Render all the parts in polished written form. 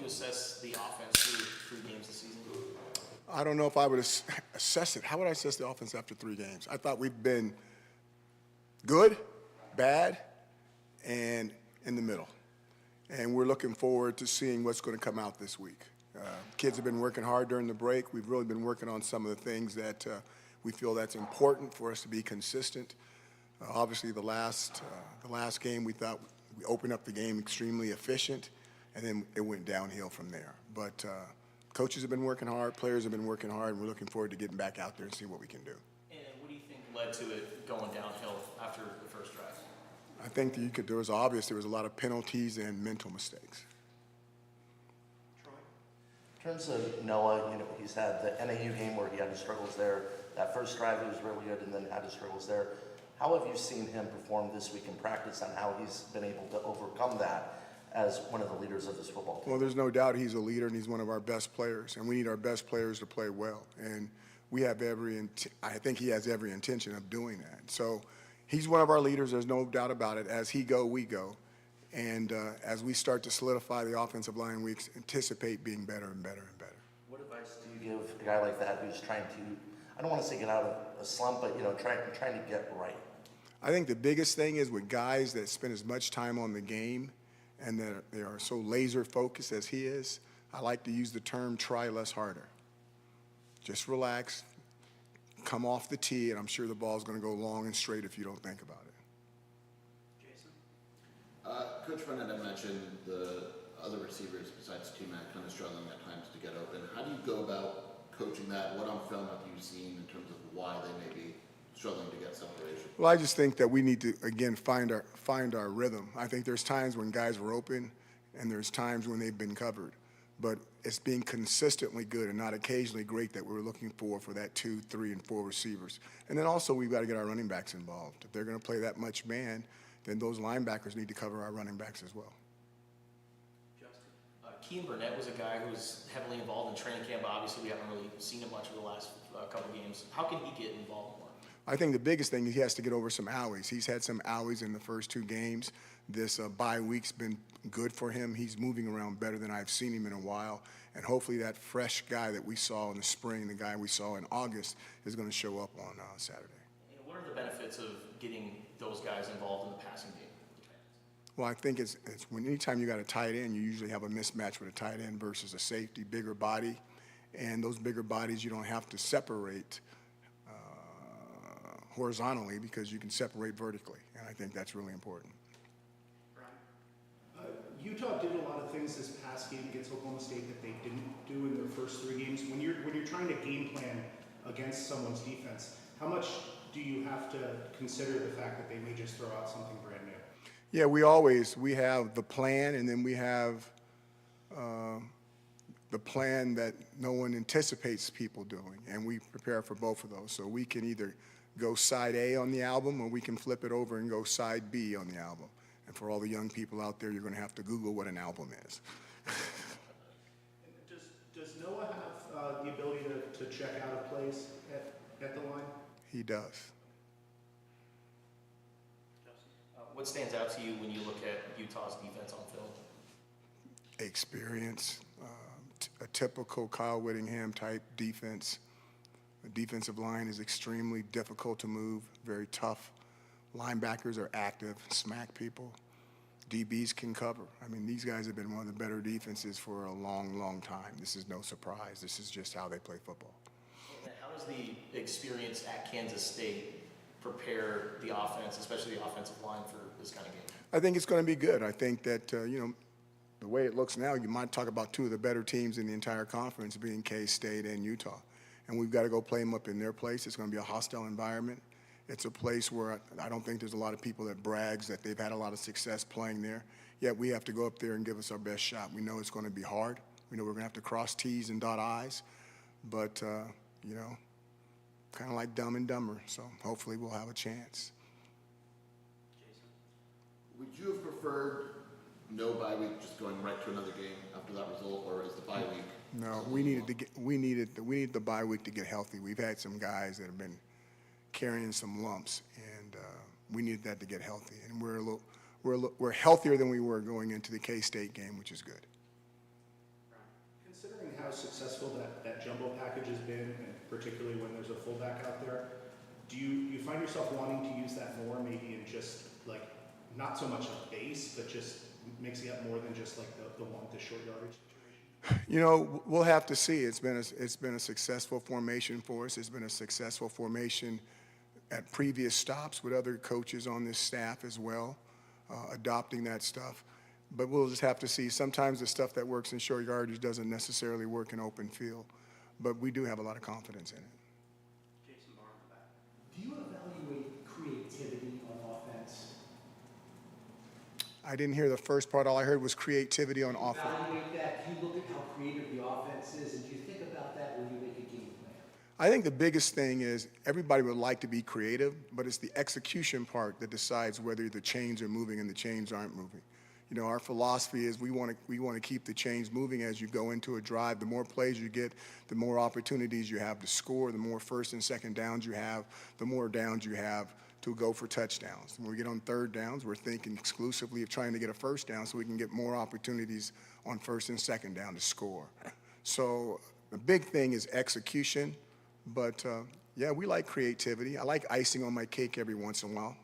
assess the offense through 3 games this season? I don't know if I would assess it. How would I assess the offense after 3 games? I thought we've been good, bad, and in the middle. And we're looking forward to seeing what's going to come out this week. Kids have been working hard during the break. We've really been working on some of the things that we feel that's important for us to be consistent. Obviously, the last game, we thought we opened up the game extremely efficient, and then it went downhill from there. But coaches have been working hard, players have been working hard, and we're looking forward to getting back out there and see what we can do. And what do you think led to it going downhill after the first drive? I think that there was a lot of penalties and mental mistakes. In terms of Noah, he's had the NAU game where he had his struggles there. That first drive, he was really good, and then had his struggles there. How have you seen him perform this week in practice, and how he's been able to overcome that as one of the leaders of this football team? Well, there's no doubt he's a leader, and he's one of our best players, and we need our best players to play well. And we have I think he has every intention of doing that. So he's one of our leaders. There's no doubt about it. As he go, we go. And as we start to solidify the offensive line, we anticipate being better and better and better. What advice do you give a guy like that who's trying to, I don't want to say get out of a slump, but trying to get right? I think the biggest thing is with guys that spend as much time on the game and that they are so laser focused as he is, I like to use the term try less harder. Just relax, come off the tee, and I'm sure the ball's going to go long and straight if you don't think about it. Coach Brennan had mentioned the other receivers besides T-Mac kind of struggling at times to get open. How do you go about coaching that? What on film have you seen in terms of why they may be struggling to get separation? Well, I just think that we need to, again, find our rhythm. I think there's times when guys were open and there's times when they've been covered. But it's being consistently good and not occasionally great that we're looking for that 2, 3, and 4 receivers. And then also we've got to get our running backs involved. If they're going to play that much man, then those linebackers need to cover our running backs as well. Justin, Coach Burnett was a guy who was heavily involved in training camp. Obviously, we haven't really seen him much over the last couple games. How can he get involved more? I think the biggest thing is he has to get over some owies. He's had some owies in the first 2 games. This bye week's been good for him. He's moving around better than I've seen him in a while. And hopefully that fresh guy that we saw in the spring, the guy we saw in August, is going to show up on Saturday. What are the benefits of getting those guys involved in the passing game? Well, I think it's when anytime you got a tight end, you usually have a mismatch with a tight end versus a safety, bigger body. And those bigger bodies you don't have to separate horizontally because you can separate vertically. And I think that's really important. Utah did a lot of things this past game against Oklahoma State that they didn't do in their first 3 games. When you're trying to game plan against someone's defense, how much do you have to consider the fact that they may just throw out something brand new? Yeah, we have the plan, and then we have the plan that no one anticipates people doing, and we prepare for both of those. So we can either go side A on the album, or we can flip it over and go side B on the album. And for all the young people out there, you're going to have to Google what an album is. Does Noah have the ability to check out of plays at the line? He does. What stands out to you when you look at Utah's defense on film? Experience, a typical Kyle Whittingham type defense. The defensive line is extremely difficult to move, very tough. Linebackers are active, smack people. DBs can cover. I mean, these guys have been one of the better defenses for a long, long time. This is no surprise. This is just how they play football. And how does the experience at Kansas State prepare the offense, especially the offensive line, for this kind of game? I think it's going to be good. I think that, the way it looks now, you might talk about 2 of the better teams in the entire conference being K-State and Utah. And we've got to go play them up in their place. It's going to be a hostile environment. It's a place where I don't think there's a lot of people that brags that they've had a lot of success playing there. Yet we have to go up there and give us our best shot. We know it's going to be hard. We know we're going to have to cross T's and dot I's. But, kind of like Dumb and Dumber. So hopefully we'll have a chance. Would you have preferred no bye week, just going right to another game after that result, or is the bye week? No, we needed the bye week to get healthy. We've had some guys that have been carrying some lumps, and we needed that to get healthy. And we're healthier than we were going into the K-State game, which is good. how successful that jumbo package has been, and particularly when there's a fullback out there, do you find yourself wanting to use that more, maybe in just like not so much a base, but just mixing up more than just like the short yardage situation? You know, we'll have to see. It's been a successful formation for us. It's been a successful formation at previous stops with other coaches on this staff as well, adopting that stuff. But we'll just have to see. Sometimes the stuff that works in short yardage doesn't necessarily work in open field. But we do have a lot of confidence in it. Jason Barr in the back. Do you evaluate creativity on offense? I didn't hear the first part. All I heard was creativity on offense. Evaluate that. Do you look at how creative the offense is, and do you think about that when you make a game plan? I think the biggest thing is everybody would like to be creative, but it's the execution part that decides whether the chains are moving and the chains aren't moving. You know, our philosophy is we want to keep the chains moving as you go into a drive. The more plays you get, the more opportunities you have to score, the more first and second downs you have, the more downs you have to go for touchdowns. When we get on third downs, we're thinking exclusively of trying to get a first down so we can get more opportunities on first and second down to score. So the big thing is execution, but yeah, we like creativity. I like icing on my cake every once in a while.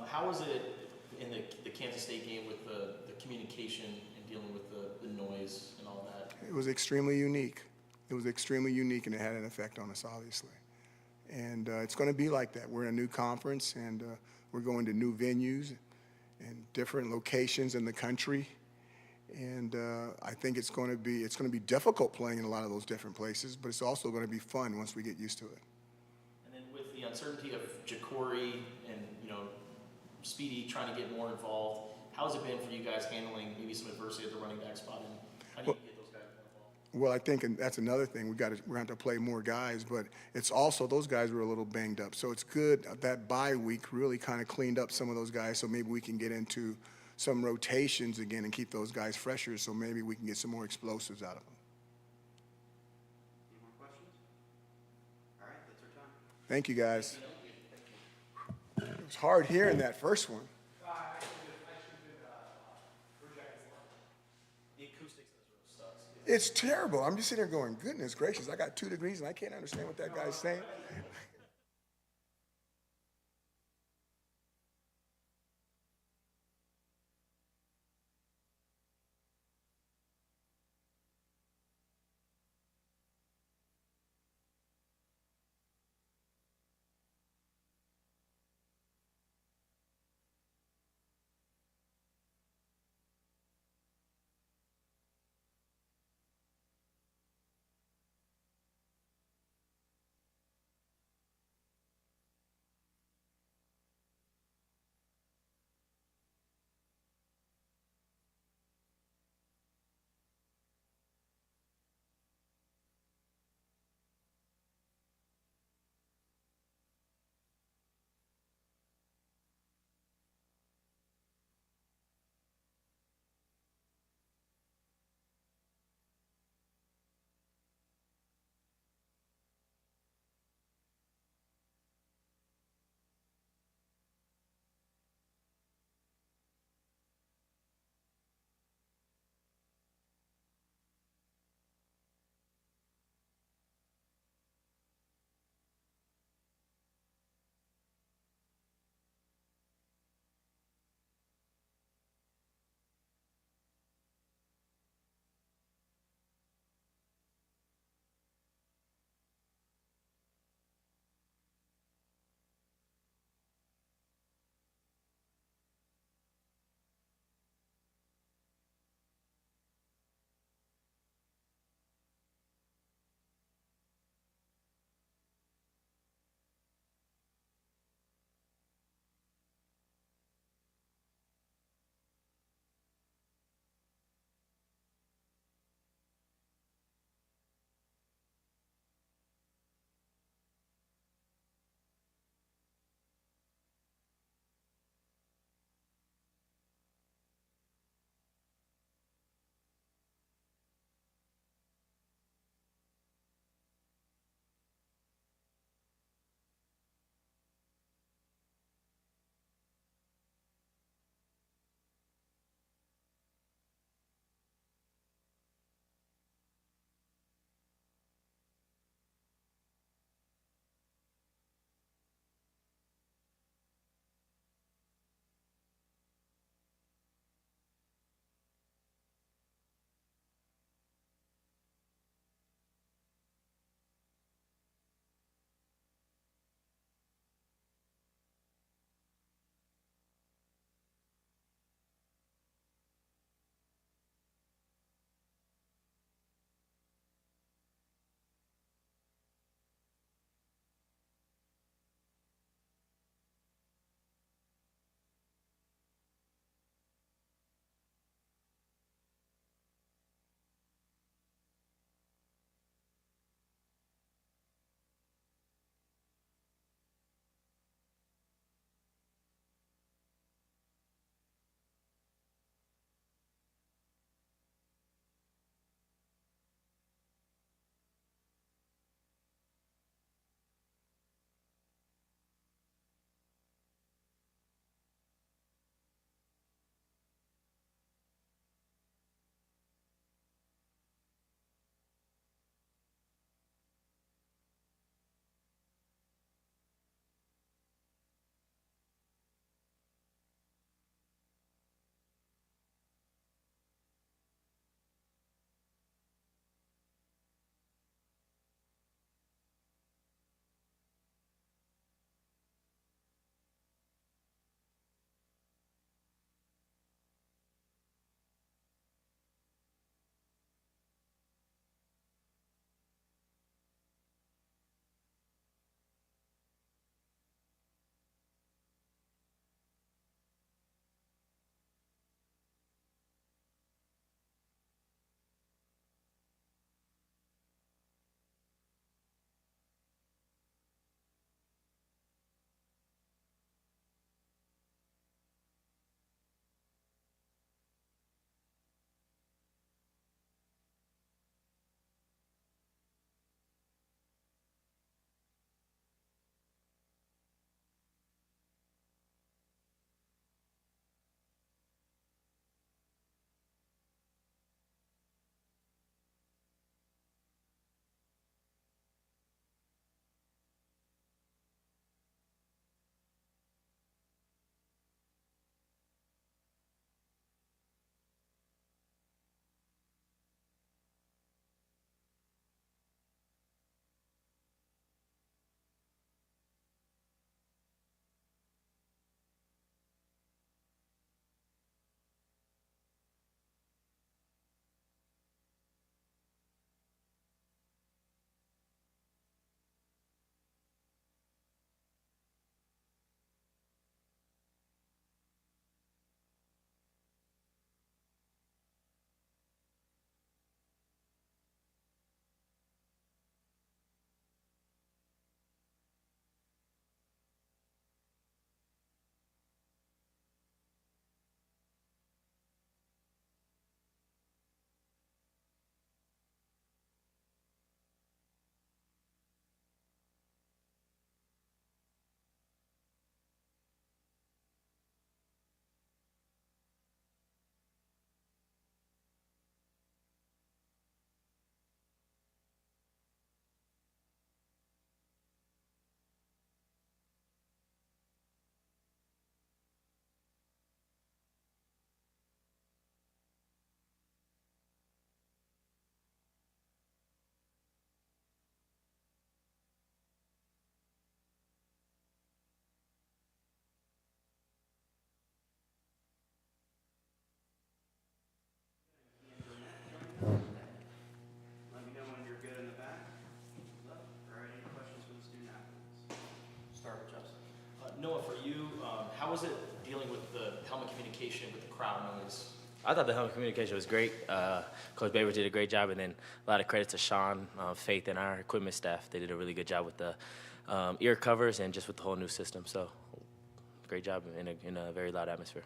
How was it in the Kansas State game with the communication and dealing with the noise and all that? It was extremely unique. It was extremely unique, and it had an effect on us, obviously. And it's going to be like that. We're in a new conference, and we're going to new venues and different locations in the country. And I think it's going to be difficult playing in a lot of those different places, but it's also going to be fun once we get used to it. And then with the uncertainty of Ja'Cory and, you know, Speedy trying to get more involved, how's it been for you guys handling maybe some adversity at the running back spot, and how do you get those guys more involved? Well, I think, and that's another thing, we're going to have to play more guys, but it's also those guys were a little banged up. So it's good that bye week really kind of cleaned up some of those guys, so maybe we can get into some rotations again and keep those guys fresher, so maybe we can get some more explosives out of them. Any more questions? All right, that's our time. Thank you, guys. It was hard hearing that first one. The acoustics in this room sucks. It's terrible. I'm just sitting there going, goodness gracious, I got 2 degrees and I can't understand what that guy's saying. Noah, for you, how was it dealing with the helmet communication with the crowd noise? I thought the helmet communication was great. Coach Baber did a great job, and then a lot of credit to Sean, Faith, and our equipment staff. They did a really good job with the ear covers and just with the whole new system. So, great job in a very loud atmosphere.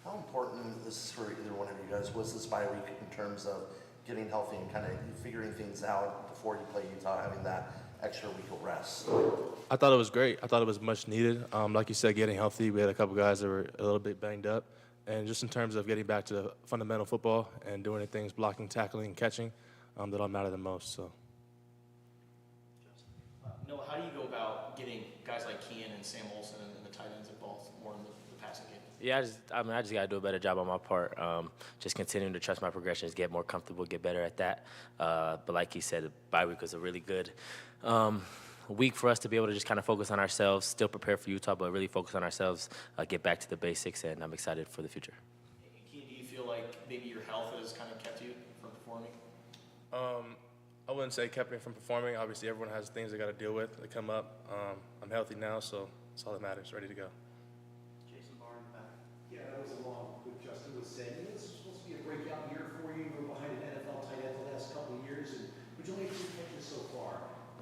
How important, this is for either one of you guys, was this bye week in terms of getting healthy and kind of figuring things out before you play Utah, having that extra week of rest? I thought it was great. I thought it was much needed. Like you said, getting healthy. We had a couple guys that were a little bit banged up. And just in terms of getting back to fundamental football and doing the things, blocking, tackling, and catching, that all matter the most. So. Noah, how do you go about getting guys like Kean and Sam Olsen and the tight ends involved more in the passing game? Yeah, I just got to do a better job on my part. Just continuing to trust my progressions, get more comfortable, get better at that. But like he said, the bye week was a really good week for us to be able to just kind of focus on ourselves, still prepare for Utah, but really focus on ourselves, get back to the basics, and I'm excited for the future. Kean, do you feel like maybe your health has kind of kept you from performing? I wouldn't say kept me from performing. Obviously, everyone has things they got to deal with that come up. I'm healthy now, so that's all that matters. Ready to go. Jason Barr in the back. Yeah, that was along with Justin was saying. This is supposed to be a breakout year for you. You were behind an NFL tight end the last couple of years, but you only have 2 catches so far.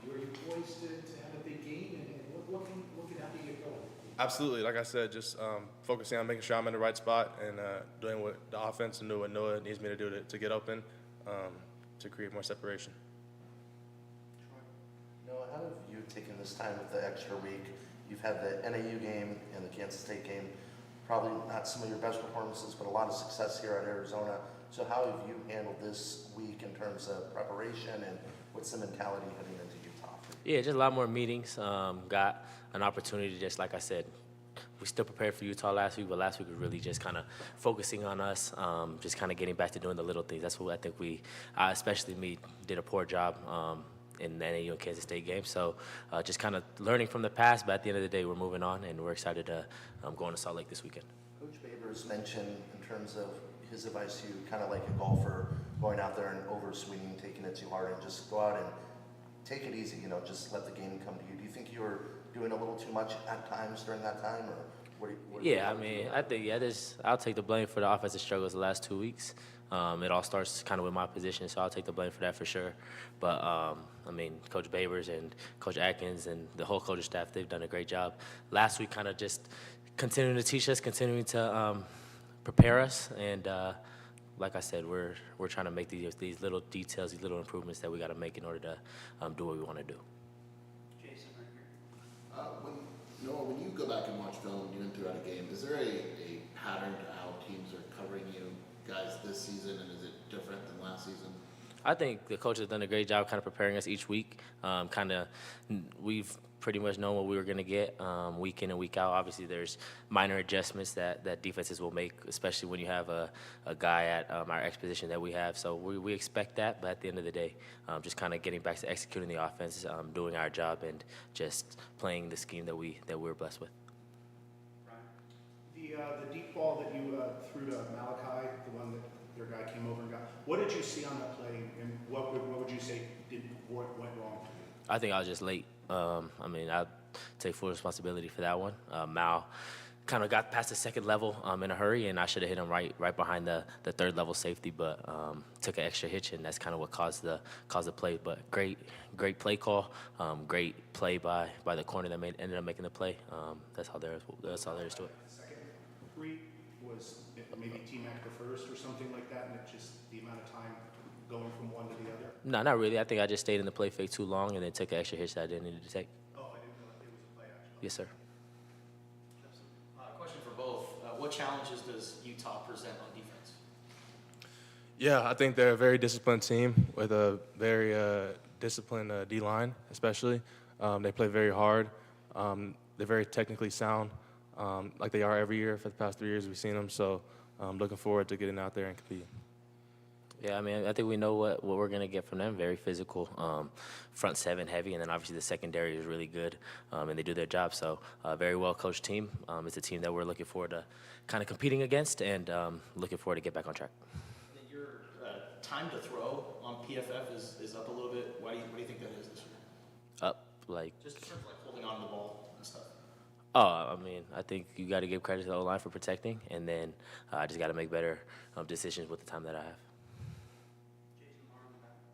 Are you poised to have a big game, and what can help you get going? Absolutely. Like I said, just focusing on making sure I'm in the right spot and doing what the offense and doing what Noah needs me to do to get open to create more separation. Noah, how have you taken this time with the extra week? You've had the NAU game and the Kansas State game, probably not some of your best performances, but a lot of success here at Arizona. So how have you handled this week in terms of preparation, and what's the mentality heading into Utah? Yeah, just a lot more meetings. Got an opportunity to just, like I said, we still prepared for Utah last week, but last week was really just kind of focusing on us, just kind of getting back to doing the little things. That's what I think especially me, did a poor job in the NAU and Kansas State game. So just kind of learning from the past, but at the end of the day, we're moving on, and we're excited to go into Salt Lake this weekend. Coach Babers mentioned in terms of his advice to you, kind of like a golfer, going out there and over-swinging, taking it too hard, and just go out and take it easy, just let the game come to you. Do you think you were doing a little too much at times during that time, or what do you Yeah, I mean, I think, I'll take the blame for the offensive struggles the last 2 weeks. It all starts kind of with my position, so I'll take the blame for that for sure. But, I mean, Coach Babers and Coach Atkins and the whole coaching staff, they've done a great job. Last week kind of just continuing to teach us, continuing to prepare us, and like I said, we're trying to make these little details, these little improvements that we got to make in order to do what we want to do. Jason right here. When you go back and watch film even throughout a game, is there a pattern to how teams are covering you guys this season, and is it different than last season? I think the coach has done a great job kind of preparing us each week. We've pretty much known what we were going to get week in and week out. Obviously, there's minor adjustments that defenses will make, especially when you have a guy at our X position that we have. So we expect that, but at the end of the day, just kind of getting back to executing the offense, doing our job, and just playing the scheme that we're blessed with. The deep ball that you threw to Malachi, the one that their guy came over and got, what did you see on that play, and what would you say went wrong? I think I was just late. I mean, I take full responsibility for that one. Mal kind of got past the second level in a hurry, and I should have hit him right behind the third level safety, but took an extra hitch, and that's kind of what caused the play. But great play call, great play by the corner that ended up making the play. That's all there is to it. The second three was maybe T-Mac the first or something like that, and it just the amount of time going from one to the other? No, not really. I think I just stayed in the play fake too long and then took an extra hitch that I didn't need to take. Oh, I didn't know it was a play action. Yes, sir. Question for both. What challenges does Utah present on defense? Yeah, I think they're a very disciplined team with a very disciplined D-line, especially. They play very hard. They're very technically sound, like they are every year for the past 3 years we've seen them. So looking forward to getting out there and competing. Yeah, I mean, I think we know what we're going to get from them. Very physical, front seven heavy, and then obviously the secondary is really good, and they do their job. So very well-coached team. It's a team that we're looking forward to kind of competing against, and looking forward to get back on track. Your time to throw on PFF is up a little bit. Why do you think that is this year? Up, like, Just in terms of like holding on to the ball. kind of stuff? Oh, I mean, I think you got to give credit to the O-line for protecting, and then I just got to make better decisions with the time that I have.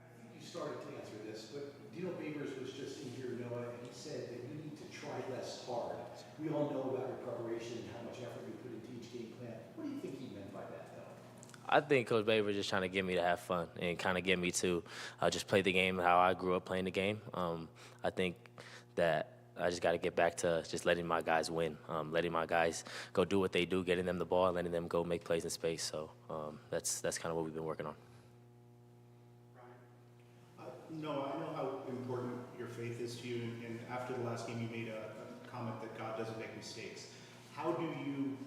I think you started to answer this, but Dino Babers was just in here, Noah, and he said that you need to try less hard. We all know about your preparation and how much effort you put into each game plan. What do you think he meant by that, though? I think Coach Baber was just trying to get me to have fun and kind of get me to just play the game how I grew up playing the game. I think that I just got to get back to just letting my guys win, letting my guys go do what they do, getting them the ball, letting them go make plays in space. So that's kind of what we've been working on. No, I know how important your faith is to you, and after the last game, you made a comment that God doesn't make mistakes. How do you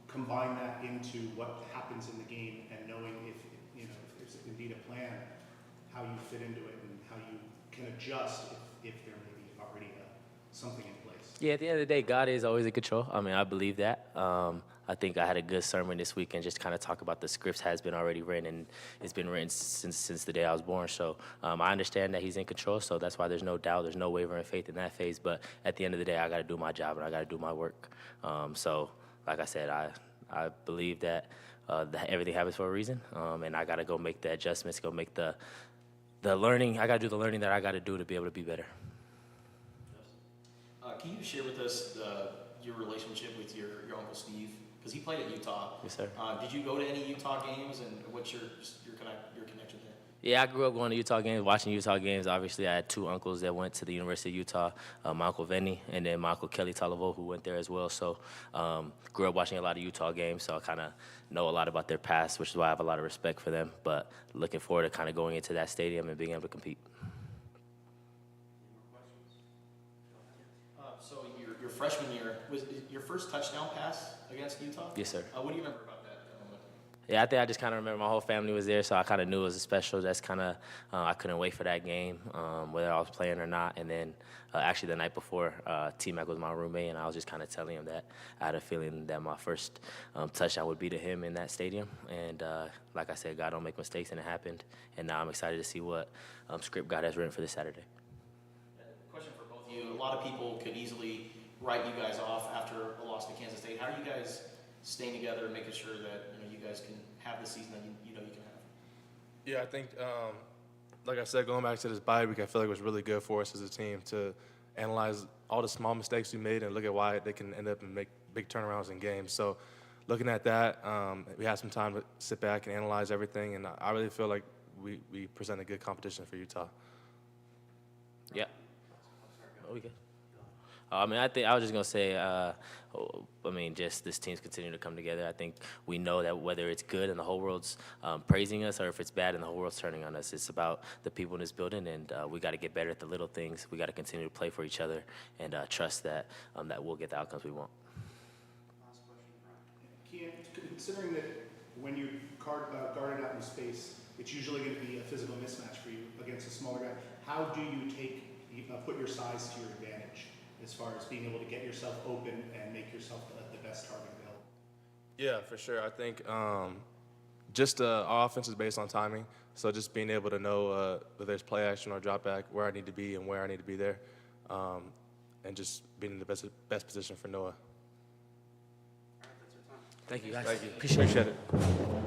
combine that into what happens in the game and knowing if it's indeed a plan, how you fit into it and how you can adjust if there may be already something in place? Yeah, at the end of the day, God is always in control. I mean, I believe that. I think I had a good sermon this week and just kind of talk about the script has been already written, and it's been written since the day I was born. So I understand that he's in control, so that's why there's no doubt, there's no wavering faith in that phase. But at the end of the day, I got to do my job and I got to do my work. So like I said, I believe that everything happens for a reason, and I got to go make the adjustments, go make the learning. I got to do the learning that I got to do to be able to be better. Can you share with us your relationship with your Uncle Steve? Because he played at Utah. Yes, sir. Did you go to any Utah games, and what's your connection there? Yeah, I grew up going to Utah games, watching Utah games. Obviously, I had two uncles that went to the University of Utah, my Uncle Venny and then my Uncle Kelly Talivo, who went there as well. So grew up watching a lot of Utah games, so I kind of know a lot about their past, which is why I have a lot of respect for them. But looking forward to kind of going into that stadium and being able to compete. So your freshman year, was it your first touchdown pass against Utah? Yes, sir. What do you remember about that moment? Yeah, I think I just kind of remember my whole family was there, so I kind of knew it was special. That's kind of, I couldn't wait for that game, whether I was playing or not. And then actually the night before, T-Mac was my roommate, and I was just kind of telling him that I had a feeling that my first touchdown would be to him in that stadium. And like I said, God don't make mistakes, and it happened. And now I'm excited to see what script God has written for this Saturday. Question for both of you. A lot of people could easily write you guys off after a loss to Kansas State. How are you guys staying together and making sure that you guys can have the season that you can have? Yeah, I think, like I said, going back to this bye week, I feel like it was really good for us as a team to analyze all the small mistakes we made and look at why they can end up and make big turnarounds in games. So looking at that, we had some time to sit back and analyze everything, and I really feel like we present a good competition for Utah. Yeah. Oh, we good. I mean, I was just going to say, just this team's continuing to come together. I think we know that whether it's good and the whole world's praising us, or if it's bad and the whole world's turning on us, it's about the people in this building, and we got to get better at the little things. We got to continue to play for each other and trust that that we'll get the outcomes we want. Kian, considering that when you guarded out in space, it's usually going to be a physical mismatch for you against a smaller guy. How do you put your size to your advantage as far as being able to get yourself open and make yourself the best target available? Yeah, for sure. I think just our offense is based on timing. So just being able to know whether there's play action or drop back, where I need to be and where I need to be there, and just being in the best position for Noah. Thank you, guys. Thank you. Appreciate it. it.